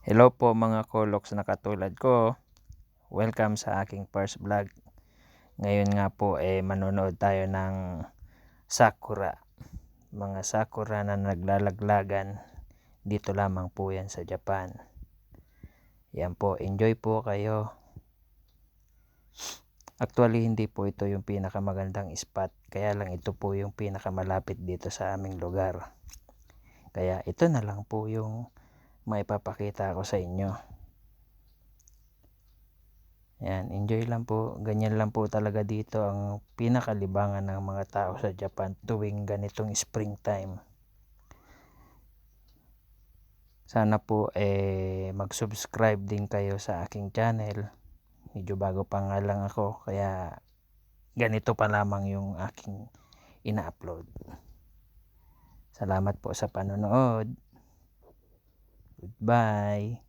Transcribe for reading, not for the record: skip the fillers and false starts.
Hello po mga koloks na katulad ko. Welcome sa aking first vlog. Ngayon nga po manonood tayo ng sakura. Mga sakura na naglalaglagan. Dito lamang po yan sa Japan. Yan po, enjoy po kayo. Actually hindi po ito yung pinakamagandang spot. Kaya lang ito po yung pinakamalapit dito sa aming lugar. Kaya ito na lang po yung maipapakita ko sa inyo. Yan, enjoy lang po. Ganyan lang po talaga dito ang pinakalibangan ng mga tao sa Japan tuwing ganitong springtime. Sana po mag-subscribe din kayo sa aking channel. Medyo bago pa nga lang ako kaya ganito pa lamang yung aking ina-upload. Salamat po sa panonood. Goodbye.